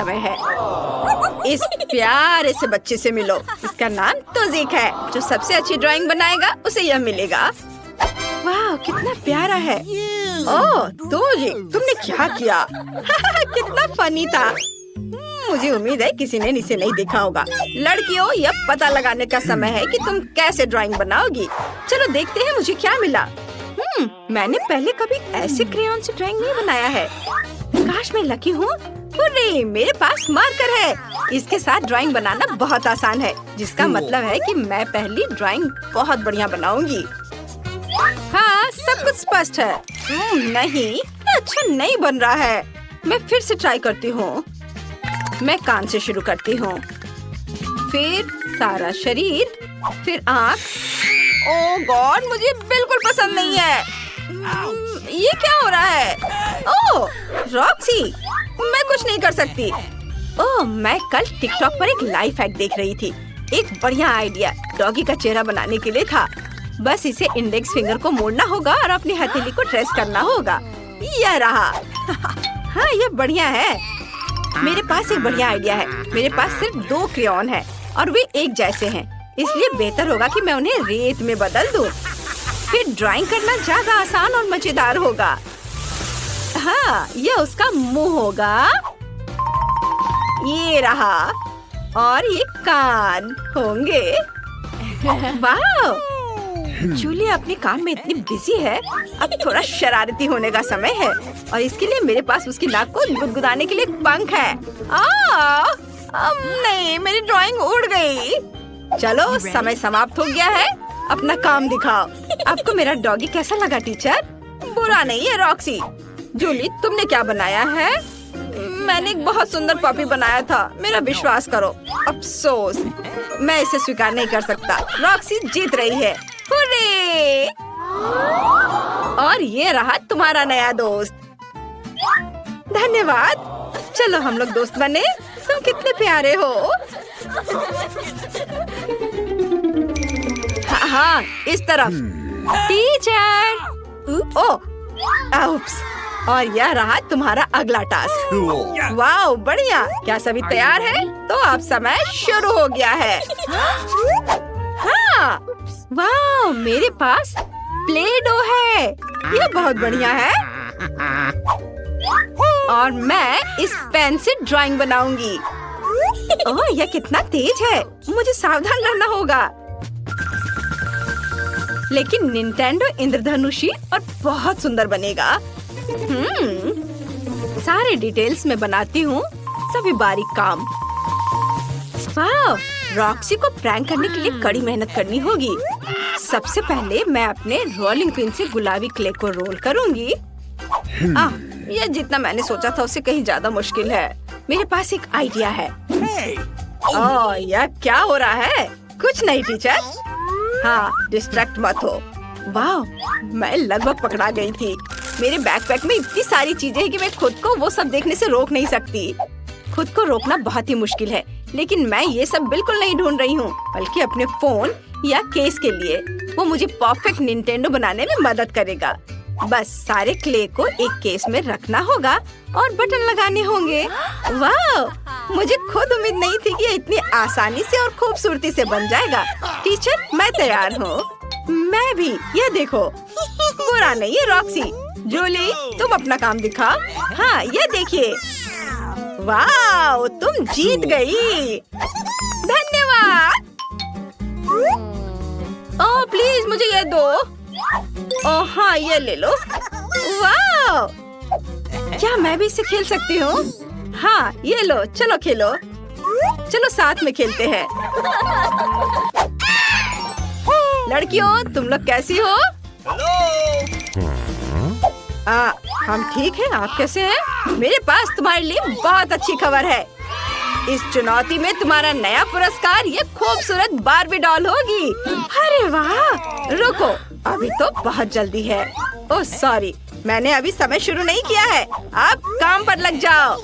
समय है। इस प्यारे से बच्चे से मिलो। इसका नाम तौज़ीक है। जो सबसे अच्छी ड्राइंग बनाएगा उसे यह मिलेगा। वाह, कितना प्यारा है। ओह तौज़ीक, तुमने क्या किया? कितना फनी था। मुझे उम्मीद है किसी ने इसे नहीं देखा होगा। लड़कियों, यह पता लगाने का समय है कि तुम कैसे ड्राइंग बनाओगी। चलो देखते हैं मुझे क्या मिला। मैंने पहले कभी ऐसे क्रेयॉन से ड्राइंग नहीं बनाया है। काश मैं लकी हूँ। हुर्रे, मेरे पास मार्कर है। इसके साथ ड्राइंग बनाना बहुत आसान है, जिसका मतलब है कि मैं पहली ड्राइंग बहुत बढ़िया बनाऊंगी। हाँ, सब कुछ स्पष्ट है। नहीं, अच्छा नहीं बन रहा है। मैं फिर से ट्राई करती हूँ। मैं कान से शुरू करती हूँ, फिर सारा शरीर, फिर आँख। ओह गॉड, मुझे बिल्कुल पसंद नहीं है। ये क्या हो रहा है? ओह रॉक्सी, मैं कुछ नहीं कर सकती। ओह, मैं कल टिकटॉक पर एक लाइफ हैक देख रही थी। एक बढ़िया आइडिया डॉगी का चेहरा बनाने के लिए था। बस इसे इंडेक्स फिंगर को मोड़ना होगा और अपनी हथेली को ट्रेस करना होगा। यह रहा। हाँ, यह बढ़िया है। मेरे पास एक बढ़िया आइडिया है। मेरे पास सिर्फ 2 क्रेयॉन है और वे एक जैसे हैं, इसलिए बेहतर होगा कि मैं उन्हें रेत में बदल दूं। फिर ड्राइंग करना ज्यादा आसान और मजेदार होगा। हाँ, यह उसका मुंह होगा। ये रहा, और ये कान होंगे। वाह, जूली अपने काम में इतनी बिजी है। अब थोड़ा शरारती होने का समय है और इसके लिए मेरे पास उसकी नाक को गुदगुदाने के लिए एक पंख है। नहीं, मेरी ड्राइंग उड़ गई। चलो, समय समाप्त हो गया है। अपना काम दिखाओ। आपको मेरा डॉगी कैसा लगा टीचर? बुरा नहीं है रॉक्सी। जूली, तुमने क्या बनाया है? मैंने एक बहुत सुंदर पपी बनाया था। मेरा विश्वास करो। अफसोस, मैं इसे स्वीकार नहीं कर सकता। रॉक्सी जीत रही है। हुर्रे! और ये रहा तुम्हारा नया दोस्त। धन्यवाद। चलो हम लोग दोस्त बने। तुम कितने प्यारे हो। हाँ, इस तरफ। टीचर। ओह, उप्स। और यह रहा तुम्हारा अगला टास्क। वाह, बढ़िया। क्या सभी तैयार हैं? तो अब समय शुरू हो गया है। हाँ, वाह, मेरे पास प्ले डो है। यह बहुत बढ़िया है। और मैं इस पेन से ड्राइंग बनाऊंगी। ओह, यह कितना तेज है। मुझे सावधान रहना होगा। लेकिन निंटेंडो इंद्रधनुषी और बहुत सुंदर बनेगा। सारे डिटेल्स में बनाती हूँ, सभी बारीक काम। वाह, रॉक्सी को प्रैंक करने के लिए कड़ी मेहनत करनी होगी। सबसे पहले मैं अपने रोलिंग पिन से गुलाबी क्ले को रोल करूंगी। यह जितना मैंने सोचा था उससे कहीं ज्यादा मुश्किल है। मेरे पास एक आइडिया है। ओह, यह क्या हो रहा है? कुछ नहीं टीचर। हाँ, डिस्ट्रैक्ट मत हो। वाह, मैं लगभग पकड़ा गई थी। मेरे बैकपैक में इतनी सारी चीजें हैं कि मैं खुद को वो सब देखने से रोक नहीं सकती। खुद को रोकना बहुत ही मुश्किल है, लेकिन मैं ये सब बिल्कुल नहीं ढूंढ रही हूँ, बल्कि अपने फोन या केस के लिए। वो मुझे परफेक्ट निंटेंडो बनाने में मदद करेगा। बस सारे क्ले को एक केस में रखना होगा और बटन लगाने होंगे। वाह, मुझे खुद उम्मीद नहीं थी कि ये इतनी आसानी से और खूबसूरती से बन जाएगा। टीचर, मैं तैयार हूँ। मैं भी। ये देखो। बुरा नहीं है रॉक्सी। जूली, तुम अपना काम दिखाओ। हाँ, ये देखिए। वाह, तुम जीत गई। धन्यवाद। ओह प्लीज, मुझे ये दो। ओह हाँ, ये ले लो। वाह, क्या मैं भी इसे खेल सकती हूँ? हाँ, ये लो। चलो खेलो। चलो साथ में खेलते हैं। लड़कियों, तुम लोग कैसी हो? हम ठीक हैं। आप कैसे हैं? मेरे पास तुम्हारे लिए बहुत अच्छी खबर है। इस चुनौती में तुम्हारा नया पुरस्कार ये खूबसूरत बार्बी डॉल होगी। अरे वाह, रुको, अभी तो बहुत जल्दी है। ओह सॉरी, मैंने अभी समय शुरू नहीं किया है। आप काम पर लग जाओ।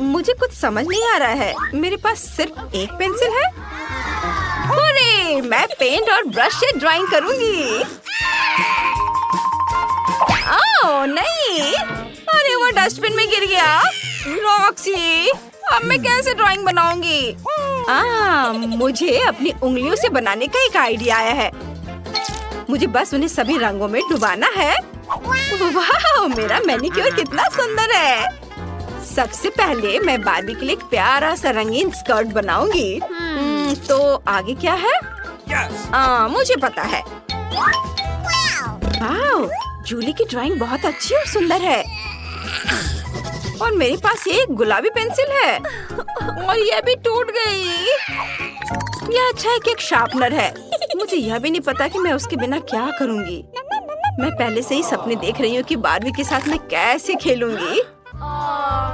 मुझे कुछ समझ नहीं आ रहा है। मेरे पास सिर्फ एक पेंसिल है। अरे, मैं पेंट और ब्रश से ड्राइंग करूंगी। ओह नहीं, अरे वो डस्टबिन में गिर गया। रॉक्सी, अब मैं कैसे ड्राइंग बनाऊंगी? मुझे अपनी उंगलियों से बनाने का एक आइडिया आया है। मुझे बस उन्हें सभी रंगों में डुबाना है। वाह, मेरा मैनिक्योर कितना सुंदर है। सबसे पहले मैं बार्बी के लिए एक प्यारा सा रंगीन स्कर्ट बनाऊंगी। तो आगे क्या है? मुझे पता है। वाह, जूली की ड्राइंग बहुत अच्छी और सुंदर है। और मेरे पास ये एक गुलाबी पेंसिल है और ये भी टूट गई। यह अच्छा है कि एक शार्पनर है। मुझे यह भी नहीं पता कि मैं उसके बिना क्या करूंगी। मैं पहले से ही सपने देख रही हूँ कि बार्बी के साथ मैं कैसे खेलूंगी।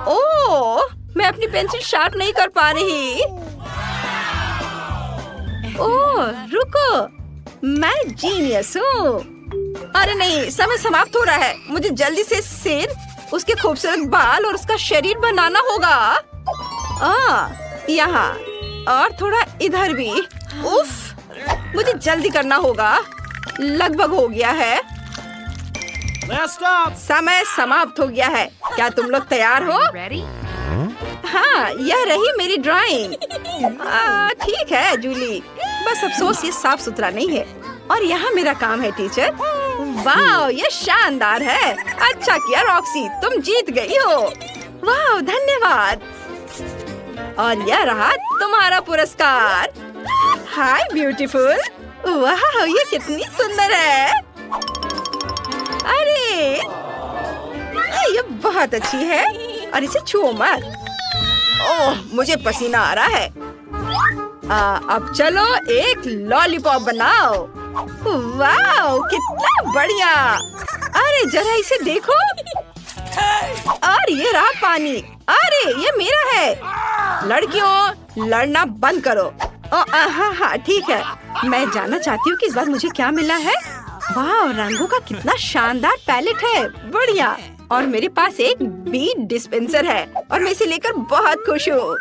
ओह, मैं अपनी पेंसिल शार्प नहीं कर पा रही। ओह, रुको, मैं जीनियस हूँ। अरे नहीं, समय समाप्त हो रहा है। मुझे जल्दी से सिर, उसके खूबसूरत बाल और उसका शरीर बनाना होगा। यहाँ और थोड़ा इधर भी। उफ, मुझे जल्दी करना होगा। लगभग हो गया है। समय समाप्त हो गया है। क्या तुम लोग तैयार हो? हाँ, यह रही मेरी ड्राइंग। ठीक है जूली, बस अफसोस ये साफ सुथरा नहीं है। और यहाँ मेरा काम है टीचर। वाह, ये शानदार है। अच्छा किया रॉक्सी, तुम जीत गई हो। वाह, धन्यवाद। और यह रहा तुम्हारा पुरस्कार। हाय ब्यूटीफुल। वाह, ये कितनी सुंदर है। अरे, ये बहुत अच्छी है। और इसे छुओ मत। ओह, मुझे पसीना आ रहा है। अब चलो एक लॉलीपॉप बनाओ। वाह, कितना बढ़िया। अरे जरा इसे देखो। और ये रहा पानी। अरे ये मेरा है। लड़कियों, लड़ना बंद करो। हाँ, ठीक है। मैं जानना चाहती हूँ कि इस बार मुझे क्या मिला है। वाह, रंगों का कितना शानदार पैलेट है। बढ़िया। और मेरे पास एक बीट डिस्पेंसर है और मैं इसे लेकर बहुत खुश हूँ।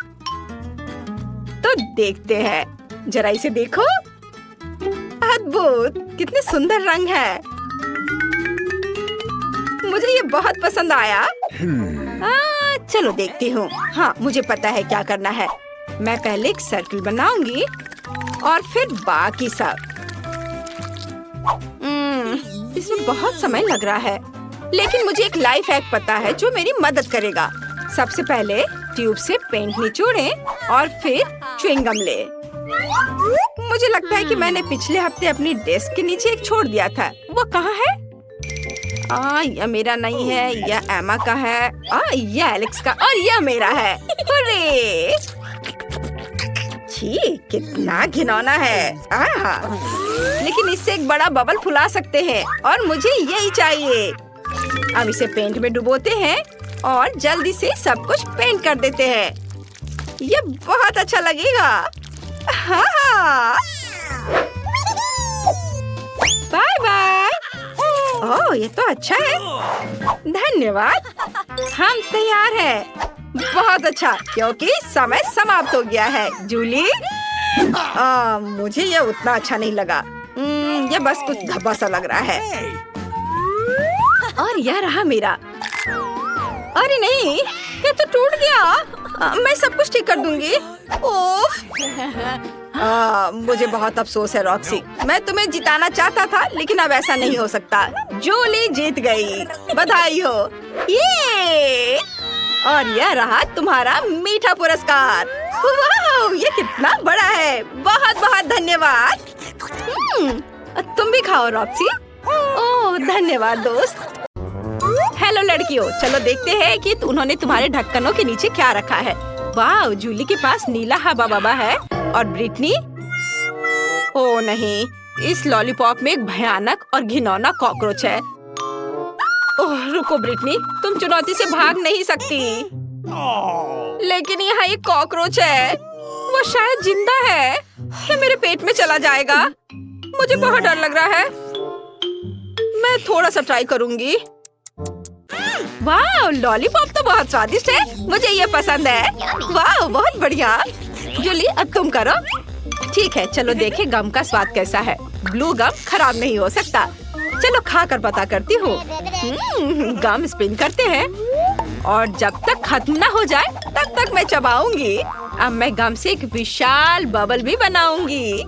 तो देखते हैं, जरा इसे देखो। अद्भुत, कितने सुंदर रंग है। मुझे ये बहुत पसंद आया। चलो देखती हूँ। हाँ, मुझे पता है क्या करना है। मैं पहले एक सर्कल बनाऊंगी और फिर बाकी सब। इसमें बहुत समय लग रहा है, लेकिन मुझे एक लाइफ हैक पता है जो मेरी मदद करेगा। सबसे पहले ट्यूब से पेंट निचोड़ें और फिर च्युइंगम ले। मुझे लगता है कि मैंने पिछले हफ्ते अपनी डेस्क के नीचे एक छोड़ दिया था। वो कहाँ है? यह मेरा नहीं है, यह एमा का है। यह एलेक्स का और यह मेरा है। अरे छी, कितना घिनौना है। लेकिन इससे एक बड़ा बबल फुला सकते हैं और मुझे यही चाहिए। अब इसे पेंट में डुबोते हैं और जल्दी से सब कुछ पेंट कर देते हैं। ये बहुत अच्छा लगेगा। हाँ, बाय बाय। ओह, ये तो अच्छा है। धन्यवाद। हम तैयार हैं। बहुत अच्छा, क्योंकि समय समाप्त हो गया है। जूली, मुझे ये उतना अच्छा नहीं लगा। ये बस कुछ धब्बा सा लग रहा है। और यह रहा मेरा। अरे नहीं, ये तो टूट गया। मैं सब कुछ ठीक कर दूंगी। ओफ, मुझे बहुत अफसोस है रॉक्सी। मैं तुम्हें जिताना चाहता था, लेकिन अब ऐसा नहीं हो सकता। जूली जीत गई। बधाई हो। ये और यह रहा तुम्हारा मीठा पुरस्कार। वाह, ये कितना बड़ा है। बहुत बहुत धन्यवाद। तुम भी खाओ रॉक्सी। ओह, धन्यवाद दोस्त। हेलो लड़कियों, चलो देखते हैं कि उन्होंने तुम्हारे ढक्कनों के नीचे क्या रखा है। वाह, जूली के पास नीला हवा बबा है और ब्रिटनी, ओह नहीं, इस लॉलीपॉप में एक भयानक और घिनौना कॉकरोच है। ओह रुको ब्रिटनी, तुम चुनौती से भाग नहीं सकती। लेकिन यहाँ एक कॉकरोच है। वो शायद जिंदा है। ये मेरे पेट में चला जाएगा। मुझे बहुत डर लग रहा है। मैं थोड़ा सा ट्राई करूंगी। वाह, लॉलीपॉप तो बहुत स्वादिष्ट है। मुझे ये पसंद है। वाह, बहुत बढ़िया। जूली, अब तुम करो। ठीक है, चलो देखें गम का स्वाद कैसा है। ब्लू गम खराब नहीं हो सकता। चलो खा कर पता करती हूँ। गम स्पिन करते हैं। और जब तक खत्म ना हो जाए तब तक मैं चबाऊंगी। अब मैं गम से एक विशाल बबल भी बनाऊंगी।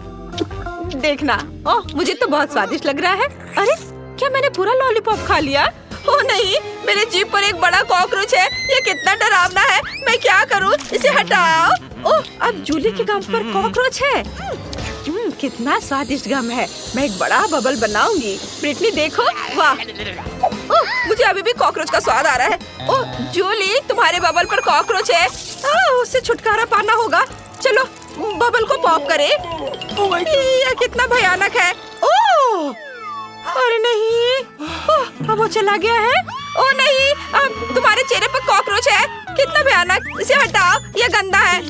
देखना, ओह मुझे तो बहुत स्वादिष्ट लग रहा है। अरे क्या मैंने पूरा लॉलीपॉप खा लिया? ओह नहीं, मेरे जीभ पर एक बड़ा कॉकरोच है। ये कितना डरावना है। मैं क्या करूं? इसे हटाओ। ओह, अब जूली के गम पर कॉकरोच है। कितना स्वादिष्ट गम है। मैं एक बड़ा बबल बनाऊंगी। ब्रिटनी देखो, वाह। ओह, मुझे अभी भी कॉकरोच का स्वाद आ रहा है। ओह जूली, तुम्हारे बबल पर कॉकरोच है। उससे छुटकारा पाना होगा। चलो बबल को पॉप करें। ये कितना भयानक है। ओह अरे नहीं, ओह अब वो चला गया है। ओह नहीं, अब तुम्हारे चेहरे पर कॉकरोच है। कितना भयानक। इसे हटाओ, ये गंदा है।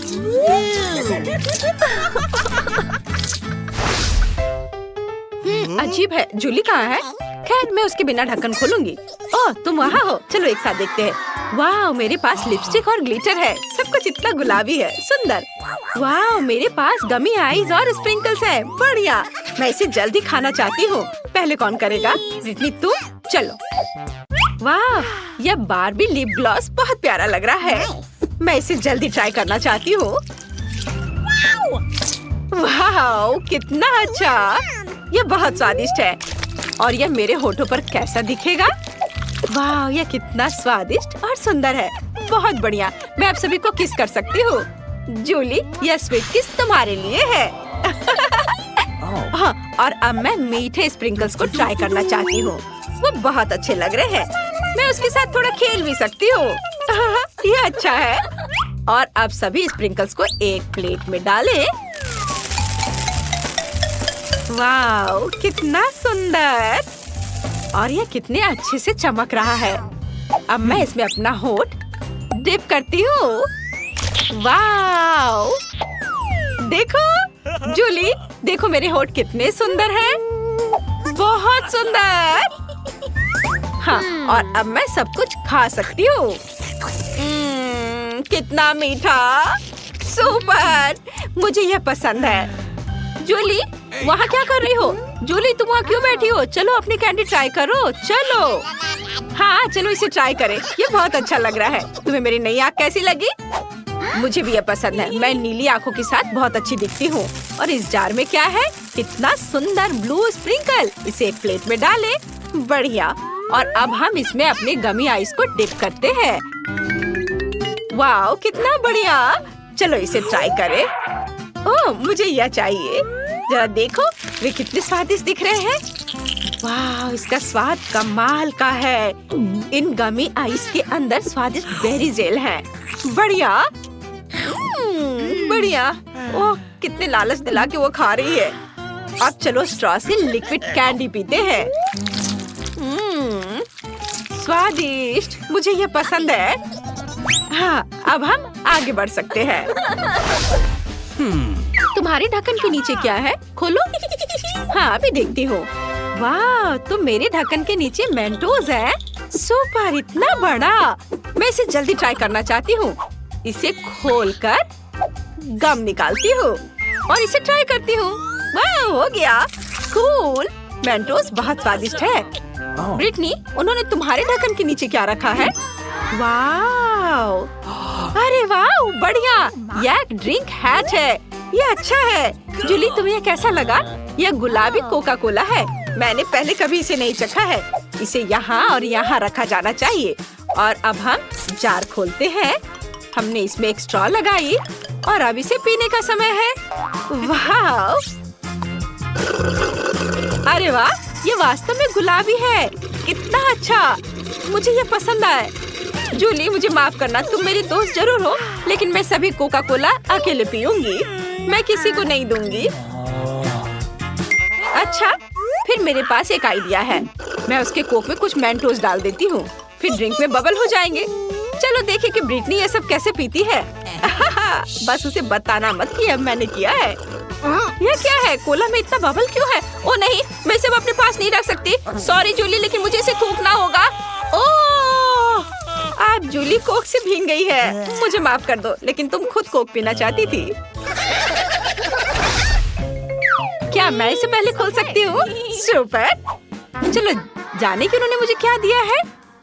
अजीब है। जूली कहाँ है? खैर मैं उसके बिना ढक्कन खोलूंगी। ओह तुम वहाँ हो, चलो एक साथ देखते हैं। वाह, मेरे पास लिपस्टिक और ग्लिटर है। सब कुछ इतना गुलाबी है, सुंदर। वाह, मेरे पास गमी आईज और स्प्रिंकल्स है। बढ़िया, मैं इसे जल्दी खाना चाहती हूँ। पहले कौन करेगा? ब्रिटनी तुम। चलो। वाह, यह बार्बी लिप ग्लॉस बहुत प्यारा लग रहा है। मैं इसे जल्दी ट्राई करना चाहती हूँ। वाह कितना अच्छा। यह बहुत स्वादिष्ट है। और यह मेरे होठों पर कैसा दिखेगा? वाह, यह कितना स्वादिष्ट और सुंदर है। बहुत बढ़िया, मैं आप सभी को किस कर सकती हूँ। जूली, यह स्वीट किस तुम्हारे लिए है। हाँ, और अब मैं मीठे स्प्रिंकल्स को ट्राई करना चाहती हूँ। वो बहुत अच्छे लग रहे हैं। मैं उसके साथ थोड़ा खेल भी सकती हूँ। यह अच्छा है। और अब सभी स्प्रिंकल्स को एक प्लेट में डालें। वाह कितना सुंदर। और यह कितने अच्छे से चमक रहा है। अब मैं इसमें अपना होठ डिप करती हूँ। वाह देखो जूली, देखो मेरे होठ कितने सुंदर हैं। बहुत सुंदर। हाँ, और अब मैं सब कुछ खा सकती हूँ। कितना मीठा। सुपर, मुझे यह पसंद है। जूली, वहाँ क्या कर रही हो? जूली, तुम वहाँ क्यों बैठी हो? चलो अपनी कैंडी ट्राई करो। चलो। हाँ चलो इसे ट्राई करें। ये बहुत अच्छा लग रहा है। तुम्हें मेरी नई आँख कैसी लगी? मुझे भी ये पसंद है। मैं नीली आँखों के साथ बहुत अच्छी दिखती हूँ। और इस जार में क्या है? कितना सुंदर ब्लू स्प्रिंकल। इसे एक प्लेट में डालें। बढ़िया। और अब हम इसमें अपने गमी आइस को डिप करते हैं। वाह कितना बढ़िया। चलो इसे ट्राई करें। ओह मुझे यह चाहिए। जरा देखो, वे कितने स्वादिष्ट दिख रहे हैं। वाह, इसका स्वाद कमाल का है। इन गमी आइस के अंदर स्वादिष्ट बेरी जेल है। बढ़िया। बढ़िया। ओह कितने लालच दिला के वो खा रही है। अब चलो स्ट्रॉ से लिक्विड कैंडी पीते हैं। स्वादिष्ट, मुझे ये पसंद है। हाँ, अब हम आगे बढ़ सकते हैं। तुम्हारे ढक्कन के नीचे क्या है? खोलो। हाँ अभी देखती हूँ। वाह, तो मेरे ढक्कन के नीचे मेंटोस है। सुपर, इतना बड़ा। मैं इसे जल्दी ट्राई करना चाहती हूँ। इसे खोलकर गम निकालती हूँ और इसे ट्राई करती हूँ। वाह, हो गया। कूल। मेंटोस बहुत स्वादिष्ट है। ब्रिटनी, उन्होंने तुम्हारे ढक्कन के नीचे क्या रखा है? वाह, अरे वाह बढ़िया। यह एक ड्रिंक हैच है। ये अच्छा है। जूली, तुम्हें यह कैसा लगा? यह गुलाबी कोका कोला है। मैंने पहले कभी इसे नहीं चखा है। इसे यहाँ और यहाँ रखा जाना चाहिए। और अब हम जार खोलते हैं। हमने इसमें एक स्ट्रॉ लगाई और अब इसे पीने का समय है। वाह, अरे वाह, ये वास्तव में गुलाबी है। कितना अच्छा, मुझे ये पसंद आया। जूली, मुझे माफ करना, तुम मेरी दोस्त जरूर हो, लेकिन मैं सभी कोका कोला अकेले पीऊंगी। मैं किसी को नहीं दूंगी। अच्छा, फिर मेरे पास एक आइडिया है। मैं उसके कोक में कुछ मेंटोस डाल देती हूँ। फिर ड्रिंक में बबल हो जाएंगे। चलो देखें कि ब्रिटनी ये सब कैसे पीती है। बस उसे बताना मत कि अब मैंने किया है। यह क्या है? कोला में इतना बबल क्यों है? ओ नहीं, मैं इसे अपने पास नहीं रख सकती। सॉरी जूली, लेकिन मुझे इसे थूकना होगा। ओह, आप जूली कोक से भीग गई है। मुझे माफ कर दो, लेकिन तुम खुद कोक पीना चाहती थी। क्या मैं इसे पहले खोल सकती हूँ? सुपर। चलो जाने कि उन्होंने मुझे क्या दिया है।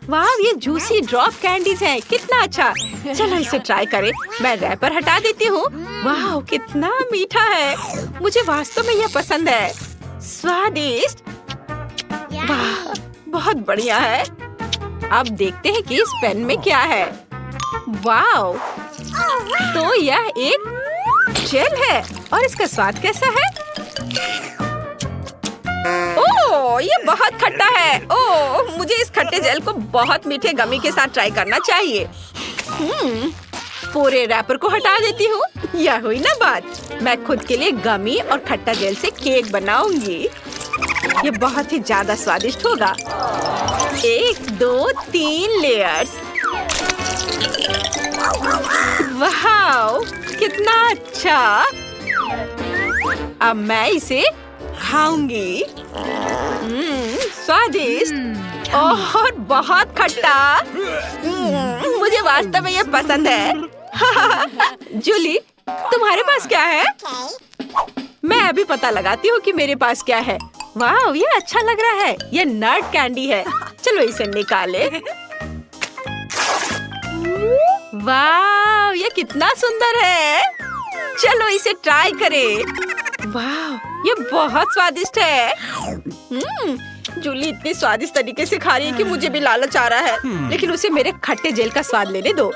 वाह, ये जूसी ड्रॉप कैंडीज हैं। कितना अच्छा। चलो इसे ट्राई करें। मैं रैपर हटा देती हूँ। वाह, कितना मीठा है। मुझे वास्तव में यह पसंद है। स्वादिष्ट। वाह, बहुत बढ़िया है। अब देखते हैं कि इस पेन में क्या है। वाह, तो यह एक जेल है और इसका स्वाद कैसा है? ओह, ये बहुत खट्टा है। ओह, मुझे इस खट्टे जेल को बहुत मीठे गमी के साथ ट्राई करना चाहिए। पूरे रैपर को हटा देती हूँ। यह हुई ना बात। मैं खुद के लिए गमी और खट्टा जेल से केक बनाऊंगी। ये बहुत ही ज्यादा स्वादिष्ट होगा। 1, 2, 3 लेयर्स। वाह, कितना अच्छा। अब मैं इसे खाऊंगी। स्वादिष्ट और बहुत खट्टा। मुझे वास्तव में ये पसंद है। जूली, तुम्हारे पास क्या है? मैं अभी पता लगाती हूँ कि मेरे पास क्या है। वाह, ये अच्छा लग रहा है। ये नट कैंडी है। चलो इसे निकाले। वाह, ये कितना सुंदर है। चलो इसे ट्राई करें। वाह, ये बहुत स्वादिष्ट है। जूली इतनी स्वादिष्ट तरीके से खा रही है कि मुझे भी लालच आ रहा है। लेकिन उसे मेरे खट्टे जेल का स्वाद लेने दो।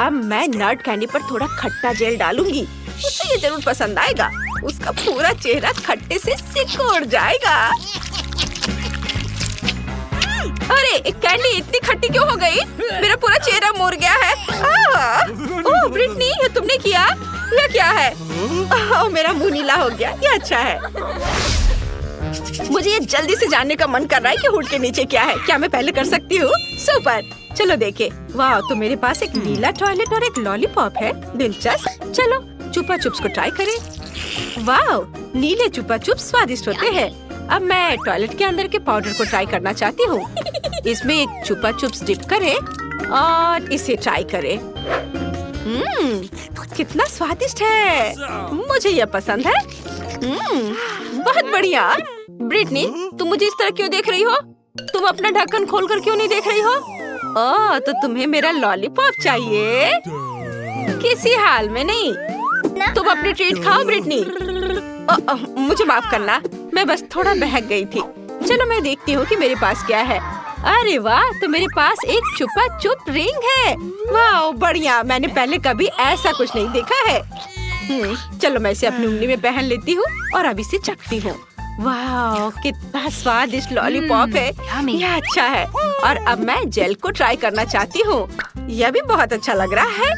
अब मैं नट कैंडी पर थोड़ा खट्टा जेल डालूंगी। उसे ये जरूर पसंद आएगा। उसका पूरा चेहरा खट्टे से सिकुड़ जाएगा। अरे, कैंडी इतनी खट्टी क्यों हो गई? मेरा पूरा चेहरा मुड़ गया है। ओह ब्रिटनी, ये तुमने किया? यह क्या है? ओह, मेरा मुंह नीला हो गया। ये अच्छा है। मुझे ये जल्दी से जानने का मन कर रहा है कि हुड के नीचे क्या है। क्या मैं पहले कर सकती हूँ? सुपर, चलो देखे। वाह, तो मेरे पास एक नीला टॉयलेट और एक लॉलीपॉप है। दिलचस्प। चलो चुपा चुप्स को ट्राई करें। वाह, नीले चुपा चुप्स स्वादिष्ट होते हैं। अब मैं टॉयलेट के अंदर के पाउडर को ट्राई करना चाहती हूँ। इसमें एक चुपा चुप्स डिप करें और इसे ट्राई करें। कितना स्वादिष्ट है। मुझे यह पसंद है। बहुत बढ़िया। ब्रिटनी, तुम मुझे इस तरह क्यों देख रही हो? तुम अपना ढक्कन खोलकर क्यों नहीं देख रही हो? ओह, तो तुम्हें मेरा लॉलीपॉप चाहिए? किसी हाल में नहीं। तुम अपनी ट्रीट खाओ ब्रिटनी। मुझे माफ करना, मैं बस थोड़ा बहक गई थी। चलो मैं देखती हूँ कि मेरे पास क्या है। अरे वाह, तो मेरे पास एक चुपा चुप रिंग है। वाह, बढ़िया। मैंने पहले कभी ऐसा कुछ नहीं देखा है। चलो मैं इसे अपनी उंगली में पहन लेती हूँ और अब इसे चखती हूँ। वाह, कितना स्वादिष्ट लॉलीपॉप है। यह अच्छा है। और अब मैं जेल को ट्राई करना चाहती हूँ। यह भी बहुत अच्छा लग रहा है।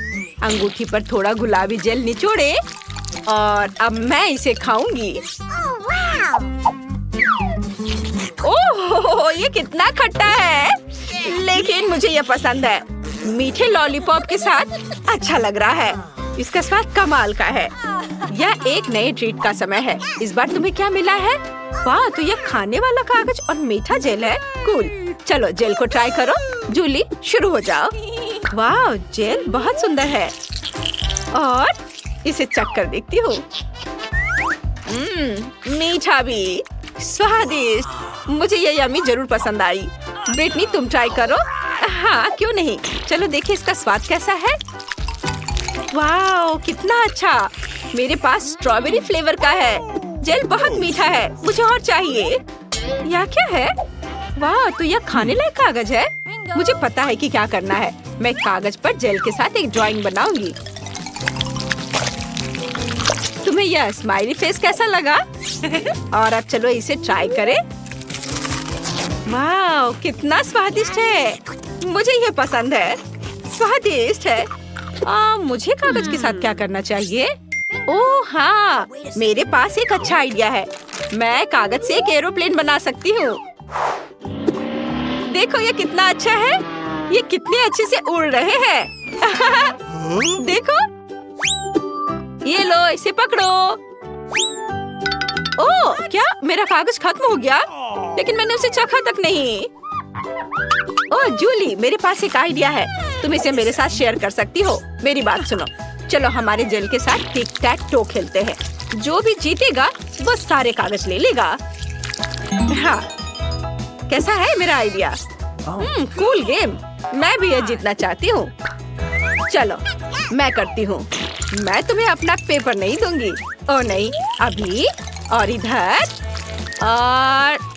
अंगूठी पर थोड़ा गुलाबी जेल निचोड़े और अब मैं इसे खाऊंगी। ओह, ये कितना खट्टा है। लेकिन मुझे ये पसंद है। मीठे लॉलीपॉप के साथ अच्छा लग रहा है। इसका स्वाद कमाल का है। यह एक नए ट्रीट का समय है। इस बार तुम्हें क्या मिला है? वाह, तो यह खाने वाला कागज और मीठा जेल है। कूल। चलो जेल को ट्राई करो। जूली, शुरू हो जाओ। वाह, जेल बहुत सुंदर है और इसे चख कर देखती हूँ। मीठा भी, स्वादिष्ट। मुझे ये यम्मी जरूर पसंद आई। ब्रिटनी, तुम ट्राई करो। हाँ, क्यों नहीं। चलो देखिए इसका स्वाद कैसा है। वाह, कितना अच्छा। मेरे पास स्ट्रॉबेरी फ्लेवर का है। जेल बहुत मीठा है। मुझे और चाहिए। यह क्या है? वाह, तो यह खाने लायक कागज है। मुझे पता है कि क्या करना है। मैं कागज पर जेल के साथ एक ड्राइंग बनाऊंगी। तुम्हें यह स्माइली फेस कैसा लगा? और अब चलो इसे ट्राई करें। वाह, कितना स्वादिष्ट है। मुझे यह पसंद है। स्वादिष्ट है। मुझे कागज के साथ क्या करना चाहिए? ओह हाँ, मेरे पास एक अच्छा आइडिया है। मैं कागज से एक एरोप्लेन बना सकती हूँ। देखो ये कितना अच्छा है। ये कितने अच्छे से उड़ रहे हैं। देखो, ये लो, इसे पकड़ो। ओह, क्या मेरा कागज खत्म हो गया? लेकिन मैंने उसे चखा तक नहीं। ओह जूली, मेरे पास एक आइडिया है। तुम इसे मेरे साथ शेयर कर सकती हो। मेरी बात सुनो। चलो हमारे जेल के साथ टिक टैक टो खेलते हैं। जो भी जीतेगा वो सारे कागज ले लेगा। हाँ, कैसा है मेरा आइडिया? Cool game. मैं भी ये जीतना चाहती हूँ। चलो मैं करती हूँ। मैं तुम्हें अपना पेपर नहीं दूंगी। ओ नहीं, अभी और इधर और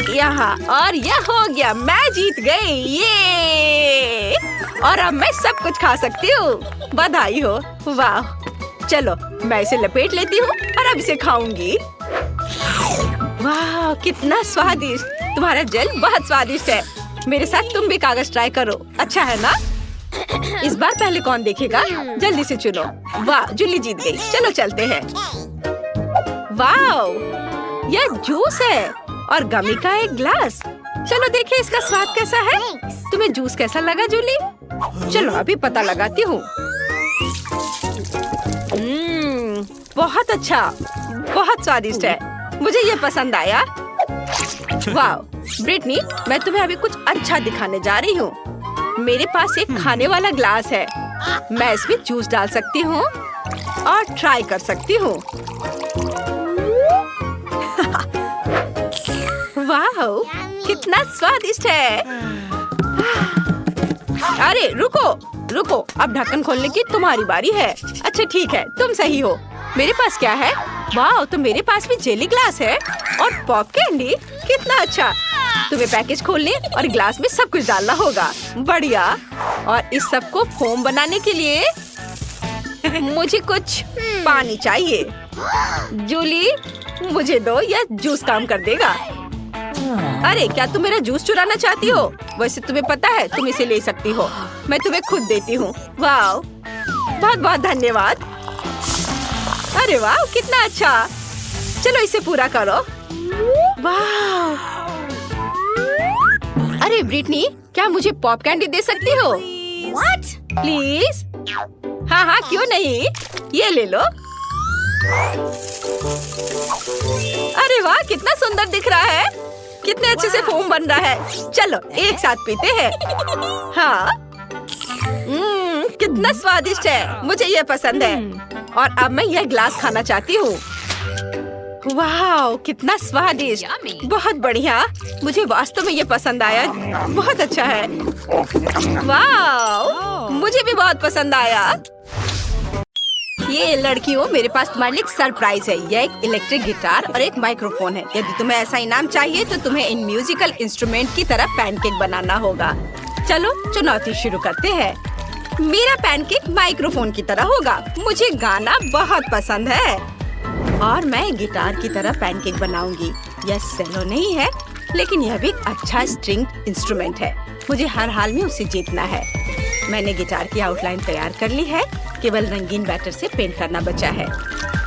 यहाँ, और यह हो गया। मैं जीत गई, ये। और अब मैं सब कुछ खा सकती हूँ। बधाई हो। वाह, चलो मैं इसे लपेट लेती हूँ और अब इसे खाऊंगी। वाह, कितना स्वादिष्ट। तुम्हारा जेल बहुत स्वादिष्ट है। मेरे साथ तुम भी कागज ट्राई करो, अच्छा है ना? इस बार पहले कौन देखेगा? जल्दी से चुनो। वाह, जूली जीत गई। चलो चलते हैं। वाह, यह जूस है और गमी का एक ग्लास। चलो देखिए इसका स्वाद कैसा है। तुम्हें जूस कैसा लगा जूली? चलो अभी पता लगाती हूँ। बहुत अच्छा, बहुत स्वादिष्ट है। मुझे ये पसंद आया। वाह ब्रिटनी, मैं तुम्हें अभी कुछ अच्छा दिखाने जा रही हूँ। मेरे पास एक खाने वाला ग्लास है। मैं इसमें जूस डाल सकती हूँ और ट्राई कर सकती हूँ। वाह, कितना स्वादिष्ट है। अरे रुको रुको, अब ढक्कन खोलने की तुम्हारी बारी है। अच्छा ठीक है, तुम सही हो। मेरे पास क्या है? वाह, तो मेरे पास भी जेली ग्लास है और पॉप कैंडी। कितना अच्छा। तुम्हें पैकेज खोलने और ग्लास में सब कुछ डालना होगा। बढ़िया। और इस सब को फोम बनाने के लिए मुझे कुछ पानी चाहिए। जूली, मुझे दो, यह जूस काम कर देगा। अरे क्या तुम मेरा जूस चुराना चाहती हो? वैसे तुम्हें पता है तुम इसे ले सकती हो। मैं तुम्हें खुद देती हूँ। वाह, बहुत बहुत धन्यवाद। अरे वाह, कितना अच्छा। चलो इसे पूरा करो। वाह। अरे ब्रिटनी, क्या मुझे पॉप कैंडी दे सकती हो? What? प्लीज। हाँ हाँ, क्यों नहीं, ये ले लो। अरे वाह, कितना सुंदर दिख रहा है। कितने अच्छे से फोम बन रहा है। चलो एक साथ पीते हैं। हाँ, कितना स्वादिष्ट है। मुझे ये पसंद है। और अब मैं यह ग्लास खाना चाहती हूँ। वाह, कितना स्वादिष्ट। बहुत बढ़िया। मुझे वास्तव में ये पसंद आया। बहुत अच्छा है। वाह, मुझे भी बहुत पसंद आया। ये लड़कियों, मेरे पास तुम्हारे लिए एक सरप्राइज है। यह एक इलेक्ट्रिक गिटार और एक माइक्रोफोन है। यदि तुम्हें ऐसा इनाम चाहिए तो तुम्हें इन म्यूजिकल इंस्ट्रूमेंट की तरह पैनकेक बनाना होगा। चलो चुनौती शुरू करते हैं। मेरा पैनकेक माइक्रोफोन की तरह होगा। मुझे गाना बहुत पसंद है और मैं गिटार की तरह पैनकेक बनाऊंगी। यह सेलो नहीं है, लेकिन यह भी एक अच्छा स्ट्रिंग इंस्ट्रूमेंट है। मुझे हर हाल में उसे जीतना है। मैंने गिटार की आउटलाइन तैयार कर ली है। केवल रंगीन बैटर से पेंट करना बचा है।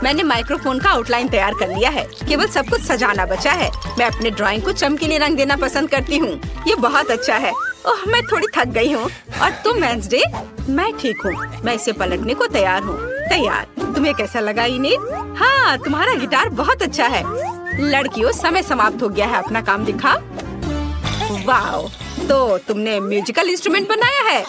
मैंने माइक्रोफोन का आउटलाइन तैयार कर लिया है। केवल सब कुछ सजाना बचा है। मैं अपने ड्राइंग को चमकीले रंग देना पसंद करती हूँ। ये बहुत अच्छा है। ओह, मैं थोड़ी थक गई हूँ। और तुम वेंसडे? मैं ठीक हूँ। मैं इसे पलटने को तैयार हूँ। तैयार। तुम्हें कैसा लगा इनीत? हाँ, तुम्हारा गिटार बहुत अच्छा है। लड़कियों, समय समाप्त हो गया है। अपना काम दिखा। वाह, तो तुमने म्यूजिकल इंस्ट्रूमेंट बनाया है।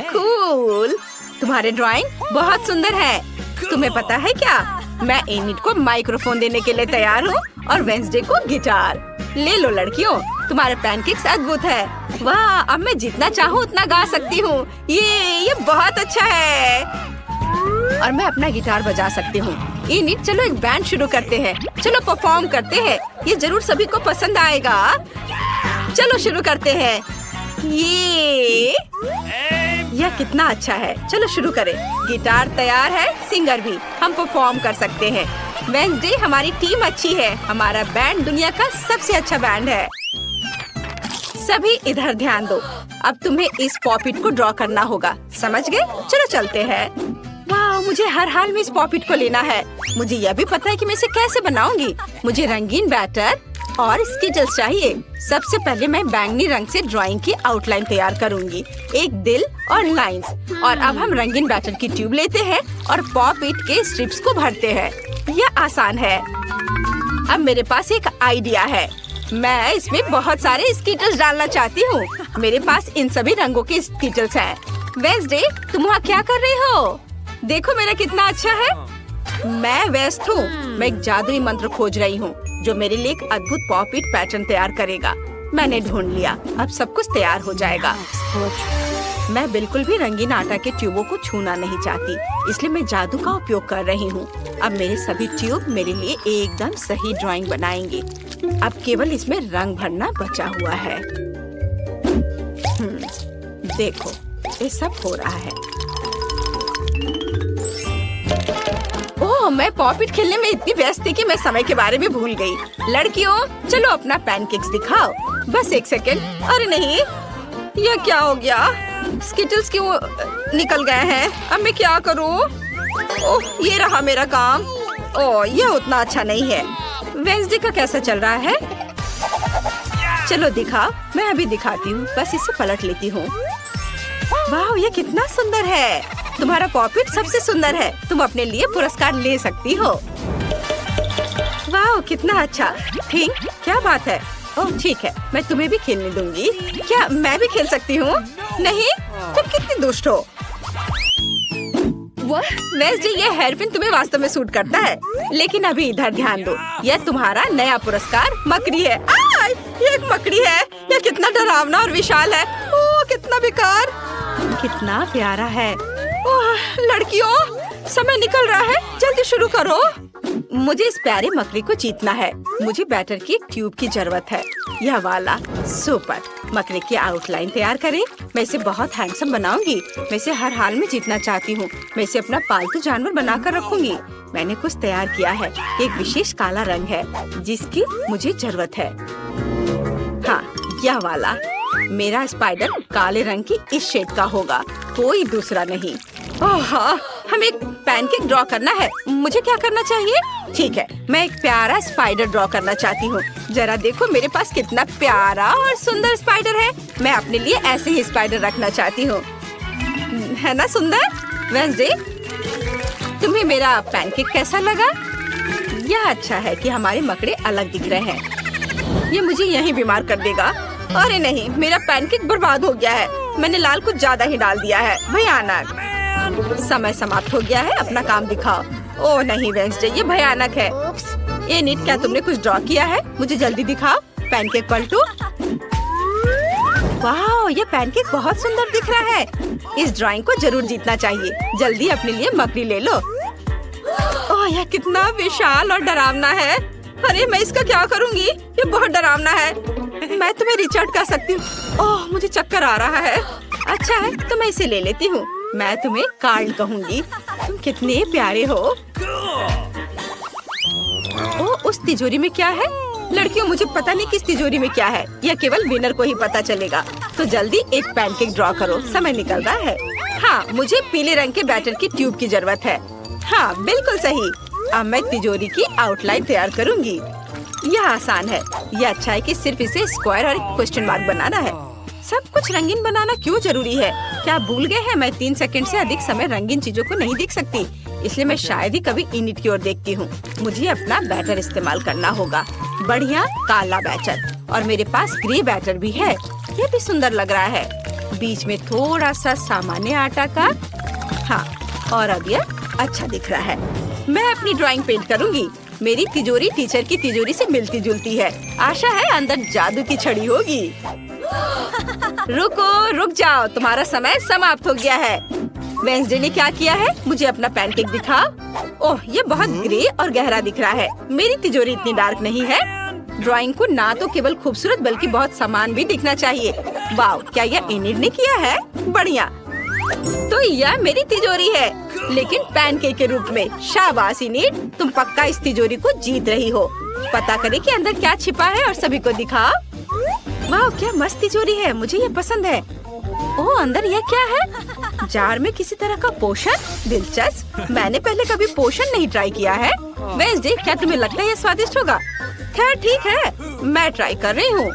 कूल। तुम्हारे ड्राइंग बहुत सुंदर है। तुम्हें पता है क्या, मैं एनिट को माइक्रोफोन देने के लिए तैयार हूँ और वेंसडे को गिटार। ले लो लड़कियों, तुम्हारे पैनकेक्स अद्भुत है। वाह, अब मैं जितना चाहूँ उतना गा सकती हूँ। ये बहुत अच्छा है। और मैं अपना गिटार बजा सकती हूँ। एनिट, चलो एक बैंड शुरू करते हैं। चलो परफॉर्म करते हैं। ये जरूर सभी को पसंद आएगा। चलो शुरू करते हैं। यह कितना अच्छा है। चलो शुरू करें। गिटार तैयार है, सिंगर भी। हम परफॉर्म कर सकते हैं। वेंसडे, हमारी टीम अच्छी है। हमारा बैंड दुनिया का सबसे अच्छा बैंड है। सभी इधर ध्यान दो। अब तुम्हें इस पॉपिट को ड्रॉ करना होगा। समझ गए? चलो चलते हैं। वाह, मुझे हर हाल में इस पॉपिट को लेना है। मुझे यह भी पता है कि मैं इसे कैसे बनाऊंगी। मुझे रंगीन बैटर और स्किटल्स चाहिए। सबसे पहले मैं बैंगनी रंग से ड्राइंग की आउटलाइन तैयार करूंगी। एक दिल और लाइंस। और अब हम रंगीन बैटर की ट्यूब लेते हैं और पॉपिट के स्ट्रिप्स को भरते हैं। यह आसान है। अब मेरे पास एक आइडिया है। मैं इसमें बहुत सारे स्किटल्स डालना चाहती हूँ। मेरे पास इन सभी रंगों के स्किटल्स हैं। वेंसडे, तुम वहाँ क्या कर रही हो? देखो मेरा कितना अच्छा है। मैं व्यस्त हूँ। मैं एक जादुई मंत्र खोज रही हूँ जो मेरे लिए एक अद्भुत पॉपिट पैटर्न तैयार करेगा। मैंने ढूंढ लिया। अब सब कुछ तैयार हो जाएगा। मैं बिल्कुल भी रंगीन आटा के ट्यूबों को छूना नहीं चाहती, इसलिए मैं जादू का उपयोग कर रही हूँ। अब मेरे सभी ट्यूब मेरे लिए एकदम सही ड्राइंग बनाएंगे। अब केवल इसमें रंग भरना बचा हुआ है। देखो, ये सब हो रहा है। ओह, मैं पॉपिट खेलने में इतनी व्यस्त थी कि मैं समय के बारे में भूल गई। लड़कियों, चलो अपना पैनकेक्स दिखाओ। बस एक सेकेंड। अरे नहीं, यह क्या हो गया? स्किटल्स क्यों निकल गए हैं? अब मैं क्या करूं? ओह, ये रहा मेरा काम। ओह, यह उतना अच्छा नहीं है। वेंसडे का कैसा चल रहा है? चलो दिखा, मैं अभी दिखाती हूँ। बस इसे पलट लेती हूँ। वाह, ये कितना सुंदर है। तुम्हारा पॉपिट सबसे सुंदर है। तुम अपने लिए पुरस्कार ले सकती हो। वाह, कितना अच्छा। थिंक, क्या बात है? ओह ठीक है, मैं तुम्हें भी खेलने दूंगी। क्या मैं भी खेल सकती हूँ? नहीं, तुम कितनी दुष्ट हो। वेंसडे, ये हेयरपिन तुम्हें वास्तव में सूट करता है। लेकिन अभी इधर ध्यान दो, यह तुम्हारा नया पुरस्कार मकड़ी है। ये एक मकड़ी है। यह कितना डरावना और विशाल है। ओह, कितना बेकार। कितना प्यारा है। ओह, लड़कियों, समय निकल रहा है, जल्दी शुरू करो। मुझे इस प्यारे मकड़ी को जीतना है। मुझे बैटर की एक ट्यूब की जरूरत है। यह वाला। सुपर। मकड़ी की आउटलाइन तैयार करें। मैं इसे बहुत हैंडसम बनाऊंगी। मैं इसे हर हाल में जीतना चाहती हूँ। मैं इसे अपना पालतू जानवर बनाकर रखूंगी। मैंने कुछ तैयार किया है। एक विशेष काला रंग है जिसकी मुझे जरूरत है। हाँ, यह वाला। मेरा स्पाइडर काले रंग की इस शेड का होगा, कोई दूसरा नहीं। ओह, हमें एक पैनकेक ड्रॉ करना है। मुझे क्या करना चाहिए? ठीक है, मैं एक प्यारा स्पाइडर ड्रॉ करना चाहती हूँ। जरा देखो मेरे पास कितना प्यारा और सुंदर स्पाइडर है। मैं अपने लिए ऐसे ही स्पाइडर रखना चाहती हूँ। है ना सुंदर? वेंसडे, तुम्हें मेरा पैनकेक कैसा लगा? यह अच्छा है कि हमारे मकड़े अलग दिख रहे हैं। ये मुझे यहीं बीमार कर देगा। अरे नहीं, मेरा पैनकेक बर्बाद हो गया है। मैंने लाल कुछ ज्यादा ही डाल दिया है। भयानक। समय समाप्त हो गया है, अपना काम दिखाओ। ओह नहीं वेंसडे, ये भयानक है। ये नीट, क्या तुमने कुछ ड्रॉ किया है? मुझे जल्दी दिखाओ। पैनकेक पलटू। वाह, ये पैनकेक बहुत सुंदर दिख रहा है। इस ड्राइंग को जरूर जीतना चाहिए। जल्दी अपने लिए मकड़ी ले लो। ओह, यह कितना विशाल और डरावना है। अरे मैं इसका क्या करूँगी? ये बहुत डरावना है। मैं तुम्हें रिचर्ड कर सकती हूँ। ओह, मुझे चक्कर आ रहा है। अच्छा है, तो मैं इसे ले लेती हूँ। मैं तुम्हें कार्ल कहूँगी। तुम कितने प्यारे हो। ओह, उस तिजोरी में क्या है? लड़कियों, मुझे पता नहीं किस तिजोरी में क्या है। यह केवल विनर को ही पता चलेगा। तो जल्दी एक पैनकेक ड्रॉ करो, समय निकल रहा है। हाँ, मुझे पीले रंग के बैटर की ट्यूब की जरूरत है। हाँ, बिल्कुल सही। अब मैं तिजोरी की आउटलाइन तैयार करूँगी। यह आसान है। यह अच्छा है कि सिर्फ इसे स्क्वायर और एक क्वेश्चन मार्क बनाना है। सब कुछ रंगीन बनाना क्यों जरूरी है? क्या भूल गए हैं मैं 3 सेकंड से अधिक समय रंगीन चीजों को नहीं देख सकती। इसलिए मैं शायद ही कभी इनिट की ओर देखती हूँ। मुझे अपना बैटर इस्तेमाल करना होगा। बढ़िया काला बैटर, और मेरे पास ग्रे बैटर भी है। यह भी सुंदर लग रहा है। बीच में थोड़ा सा सामान्य आटा का। हाँ, और अब यह अच्छा दिख रहा है। मैं अपनी ड्राइंग पेंट करूँगी। मेरी तिजोरी टीचर की तिजोरी से मिलती जुलती है। आशा है अंदर जादू की छड़ी होगी। रुक जाओ, तुम्हारा समय समाप्त हो गया है। वेंसडे ने क्या किया है? मुझे अपना पैनकेक दिखाओ। ओह, ये बहुत ग्रे और गहरा दिख रहा है। मेरी तिजोरी इतनी डार्क नहीं है। ड्राइंग को ना तो केवल खूबसूरत बल्कि बहुत समान भी दिखना चाहिए। वाह, क्या यह इनिड ने किया है? बढ़िया। तो यह मेरी तिजोरी है, लेकिन पैनकेक के रूप में। शाबाश इनिड, तुम पक्का इस तिजोरी को जीत रही हो। पता करें कि अंदर क्या छिपा है और सभी को दिखाओ। वाह, क्या मस्त तिजोरी है। मुझे ये पसंद है। ओह, अंदर यह क्या है? जार में किसी तरह का पोषण। दिलचस्प। मैंने पहले कभी पोषण नहीं ट्राई किया है। वेंसडे, क्या तुम्हें लगता है ये स्वादिष्ट होगा? खैर ठीक है, मैं ट्राई कर रही हूँ।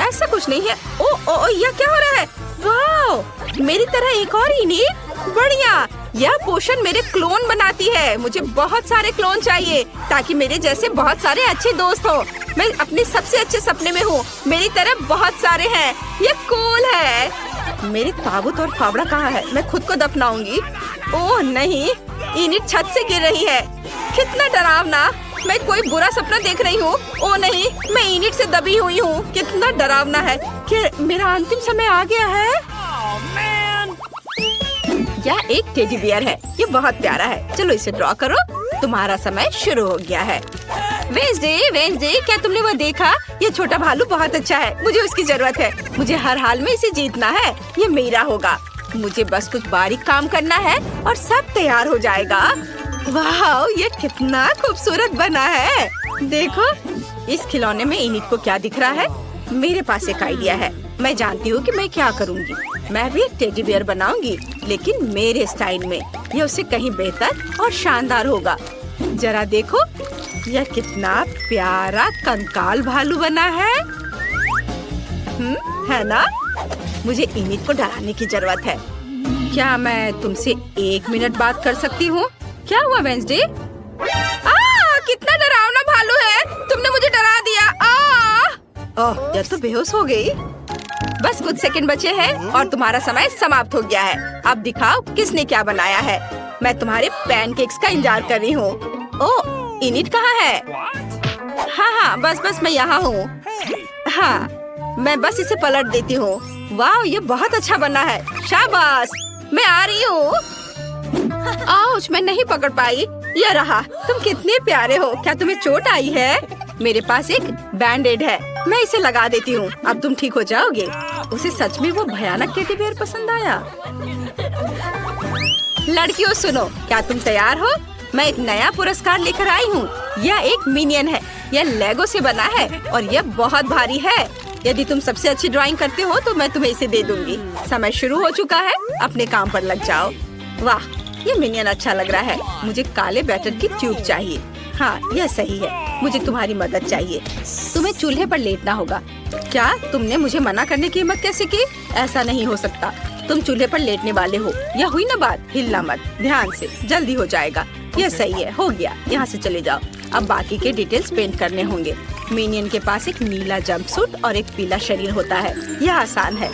ऐसा कुछ नहीं है। ओ, यह क्या हो रहा है? वाह, मेरी तरह एक और इनिड। बढ़िया। यह पोषण मेरे क्लोन बनाती है। मुझे बहुत सारे क्लोन चाहिए ताकि मेरे जैसे बहुत सारे अच्छे दोस्त हो। मैं अपने सबसे अच्छे सपने में हूँ। मेरी तरह बहुत सारे हैं। ये कूल है। मेरी ताबूत और फावड़ा कहाँ है? मैं खुद को दफनाऊंगी। ओह नहीं, इनिड छत से गिर रही है। कितना डरावना। मैं कोई बुरा सपना देख रही हूँ। ओ नहीं, मैं इनिट से दबी हुई हूँ। कितना डरावना है कि मेरा अंतिम समय आ गया है। यह एक टेडी बियर है। ये बहुत प्यारा है। चलो इसे ड्रॉ करो। तुम्हारा समय शुरू हो गया है। वेंसडे, क्या तुमने वो देखा? ये छोटा भालू बहुत अच्छा है। मुझे उसकी जरूरत है। मुझे हर हाल में इसे जीतना है। ये मेरा होगा। मुझे बस कुछ बारीक काम करना है और सब तैयार हो जाएगा। वाह, ये कितना खूबसूरत बना है। देखो, इस खिलौने में इनिट को क्या दिख रहा है। मेरे पास एक आइडिया है। मैं जानती हूँ कि मैं क्या करूँगी। मैं भी एक टेडी बियर बनाऊंगी, लेकिन मेरे स्टाइल में। यह उससे कहीं बेहतर और शानदार होगा। जरा देखो, यह कितना प्यारा कंकाल भालू बना है। है ना? मुझे इनिट को डराने की जरूरत है। क्या मैं तुमसे 1 मिनट बात कर सकती हूँ? क्या हुआ वेंसडे? कितना डरावना भालू है। तुमने मुझे डरा दिया। ओह, यह तो बेहोश हो गई। बस कुछ सेकंड बचे हैं और तुम्हारा समय समाप्त हो गया है। अब दिखाओ किसने क्या बनाया है। मैं तुम्हारे पैनकेक्स का इंतजार कर रही हूँ। ओह, इनिट कहाँ है? हाँ, बस मैं यहाँ हूँ। हाँ, मैं बस इसे पलट देती हूँ। वाह, ये बहुत अच्छा बना है। शाबाश, मैं आ रही हूँ। आउच, मैं नहीं पकड़ पाई। ये रहा। तुम कितने प्यारे हो। क्या तुम्हें चोट आई है? मेरे पास एक बैंडेड है। मैं इसे लगा देती हूँ। अब तुम ठीक हो जाओगे। उसे सच में वो भयानक टेडी बियर पसंद आया। लड़कियों सुनो, क्या तुम तैयार हो? मैं एक नया पुरस्कार लेकर आई हूँ। यह एक मिनियन है। यह लेगो से बना है और यह बहुत भारी है। यदि तुम सबसे अच्छी ड्राइंग करते हो तो मैं तुम्हें इसे दे दूंगी। समय शुरू हो चुका है। अपने काम पर लग जाओ। वाह, ये मिनियन अच्छा लग रहा है। मुझे काले बैटर की ट्यूब चाहिए। हाँ, यह सही है। मुझे तुम्हारी मदद चाहिए। तुम्हें चूल्हे पर लेटना होगा। क्या तुमने मुझे मना करने की हिम्मत कैसे की? ऐसा नहीं हो सकता। तुम चूल्हे पर लेटने वाले हो। यह हुई ना बात। हिलना मत। ध्यान से, जल्दी हो जाएगा। यह सही है। हो गया। यहाँ से चले जाओ। अब बाकी के डिटेल्स पेंट करने होंगे। मिनियन के पास एक नीला जंपसूट और एक पीला शरीर होता है। यह आसान है।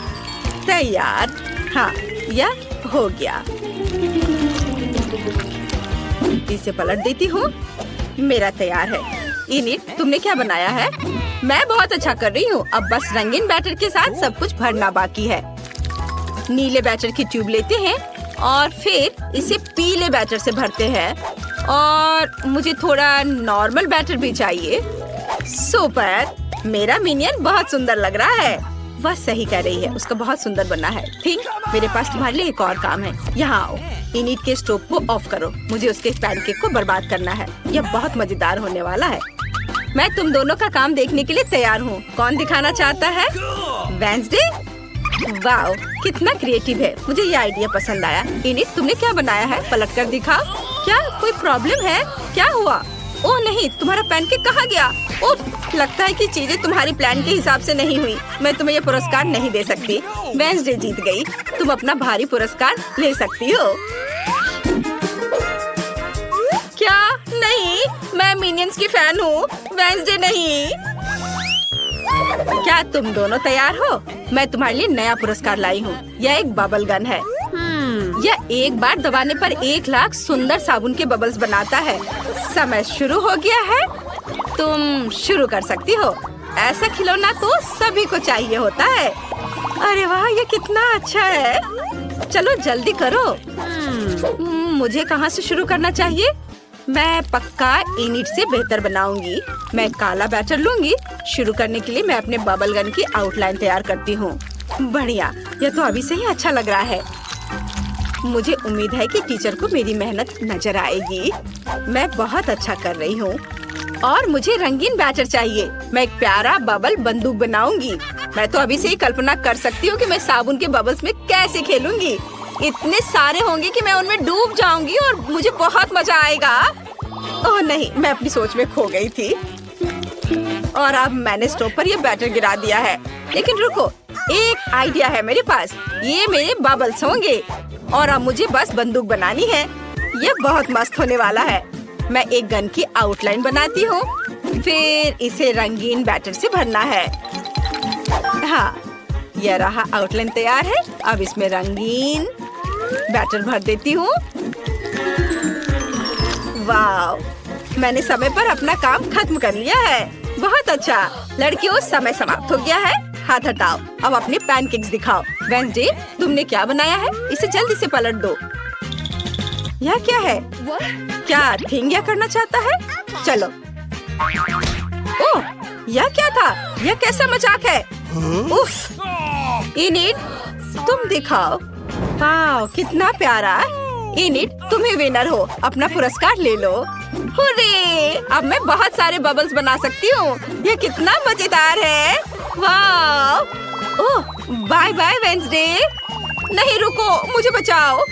तैयार। हाँ, यह हो गया। इसे पलट देती हूँ। मेरा तैयार है। इनिट, तुमने क्या बनाया है? मैं बहुत अच्छा कर रही हूँ। अब बस रंगीन बैटर के साथ सब कुछ भरना बाकी है। नीले बैटर की ट्यूब लेते हैं और फिर इसे पीले बैटर से भरते हैं। और मुझे थोड़ा नॉर्मल बैटर भी चाहिए। सुपर, मेरा मिनियन बहुत सुंदर लग रहा है। वह सही कह रही है। उसका बहुत सुंदर बना है। ठीक, मेरे पास तुम्हारे लिए एक और काम है। यहाँ आओ। इनिट के स्टोव को ऑफ करो। मुझे उसके पैनकेक को बर्बाद करना है। यह बहुत मजेदार होने वाला है। मैं तुम दोनों का काम देखने के लिए तैयार हूँ। कौन दिखाना चाहता है? वेंसडे? वाओ, कितना क्रिएटिव है। मुझे ये आइडिया पसंद आया। इनिट, तुमने क्या बनाया है? पलट कर दिखाओ। क्या कोई प्रॉब्लम है? क्या हुआ? ओह नहीं, तुम्हारा पैनकेक कहाँ गया? ओह, लगता है कि चीजें तुम्हारी प्लान के हिसाब से नहीं हुई। मैं तुम्हें ये पुरस्कार नहीं दे सकती। वेंसडे जीत गई। तुम अपना भारी पुरस्कार ले सकती हो। क्या? नहीं, मैं मिनियंस की फैन हूँ। वेंसडे नहीं। क्या तुम दोनों तैयार हो? मैं तुम्हारे लिए नया पुरस्कार लाई हूँ। यह एक बबल गन है। यह एक बार दबाने पर 1 लाख सुंदर साबुन के बबल्स बनाता है। समय शुरू हो गया है। तुम शुरू कर सकती हो। ऐसा खिलौना तो सभी को चाहिए होता है। अरे वाह, ये कितना अच्छा है। चलो जल्दी करो। मुझे कहाँ से शुरू करना चाहिए? मैं पक्का इनिट से बेहतर बनाऊंगी। मैं काला बैटर लूंगी। शुरू करने के लिए मैं अपने बबल गन की आउटलाइन तैयार करती हूँ। बढ़िया, यह तो अभी से ही अच्छा लग रहा है। मुझे उम्मीद है कि टीचर को मेरी मेहनत नजर आएगी। मैं बहुत अच्छा कर रही हूँ। और मुझे रंगीन बैटर चाहिए। मैं एक प्यारा बबल बंदूक बनाऊंगी। मैं तो अभी से ही कल्पना कर सकती हूँ कि मैं साबुन के बबल्स में कैसे खेलूंगी। इतने सारे होंगे कि मैं उनमें डूब जाऊंगी और मुझे बहुत मजा आएगा। ओह नहीं, मैं अपनी सोच में खो गई थी। और अब मैंने स्टोव पर ये बैटर गिरा दिया है। लेकिन रुको, एक आइडिया है मेरे पास। ये मेरे बबल्स होंगे और अब मुझे बस बंदूक बनानी है। ये बहुत मस्त होने वाला है। मैं एक गन की आउटलाइन बनाती हूँ। फिर इसे रंगीन बैटर से भरना है। हाँ, यह रहा आउटलाइन तैयार है। अब इसमें रंगीन बैटर भर देती हूँ। वाव, मैंने समय पर अपना काम खत्म कर लिया है। बहुत अच्छा। लड़कियों, समय समाप्त हो गया है। हाथ हटाओ। अब अपने पैनकेक्स दिखाओ। वेंसडे, तुमने क्या बनाया है? इसे जल्दी से पलट दो। यह क्या है? क्या थिंगिया करना चाहता है? चलो। ओह, यह क्या था? यह कैसा मजाक है? उफ! इनिट, तुम दिखाओ। वाह, कितना प्यारा। इनिट, तुम ही विनर हो। अपना पुरस्कार ले लो। हुर्रे! अब मैं बहुत सारे बबल्स बना सकती हूँ। यह कितना मजेदार है। वाह! ओह, बाय बाय वेंसडे। नहीं रुको, मुझे बचाओ।